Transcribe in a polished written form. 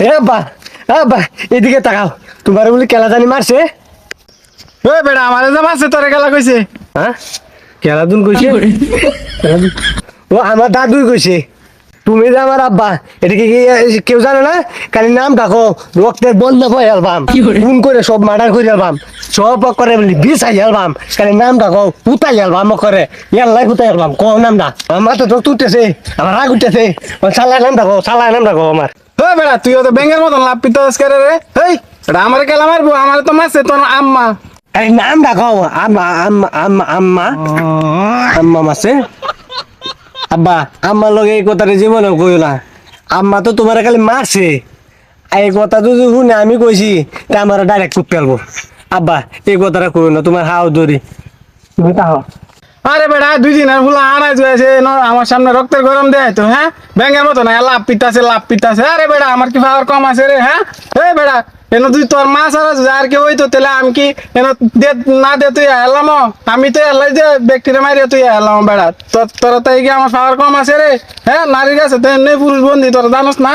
এ বা বা এদিকে তাকাও, তোমার বলি কেলা জানি মারছে। ওই বেটা আমারে যে মারছে তোরে খেলা কইছে। হ্যাঁ কেলাদুন কইছে? ও আমার দাদুই কইছে। তুমি যে আমার আব্বা, এটা কি কেউ জানে না? খালি নাম ডাকো, রক্তের বন্ধ হয়ে আলবাম, ফোন করে সব মার্ডার করে আলবাম, সব করে বিছাই আলবাম, খালি নাম ডাকো উতাই আলবাম করে, ইয়াল্লাই উতাই আলবাম, কম নাম ডাক। আমার তো রক্ত উঠতেছে, আমার রাগ উঠতেছে, সালাই নাম ডাকো, সালাই নাম ডাকো আমার। ওই বেটা তুইও তো ব্যাঙের মতন লাভ পিতাস করে রে। এই এটা আমারে খেলা মারবো, আমারে তো মারছে তোর আম্মা। আরে নাম ডাকো, আম্মা আম্মা আম্মা আম্মা আম্মা মাসে। আব্বা আম্মার লগে এই কথাটা জীবনেও কইও না, আম্মা তো তোমার খালি মারছে। এই কথা যদি শুনে আমি কইছি তা আমার ডাইরেক্ট চুপ ফেলবো। আব্বা এই কথাটা কইও না, তোমার হাও ধরি, তুমি তাহো। আরে বেটা 2 দিন আর হুলা আনাই যাইছে আমার সামনে রক্তের গরম দেয় তো। হ্যাঁ ব্যাঙের মতন লাভ পিতাছে। আরে বেটা আমার কি পাওয়ার কম আছে রে? হ্যাঁ এই বেটা এনে তুই তোর মাছ আর কেউ হইতো তাহলে আমি কি এনে দে না দে তুই এলাম, আমি তো এলাই যে ব্যক্তিরে মারিয়া তুই এলাম বেড়া। তোর তাই কি আমার পাওয়ার কম আছে রে? হ্যাঁ নারীর কাছে তো এমনি পুরুষ বন্ধি তোর জানোস না।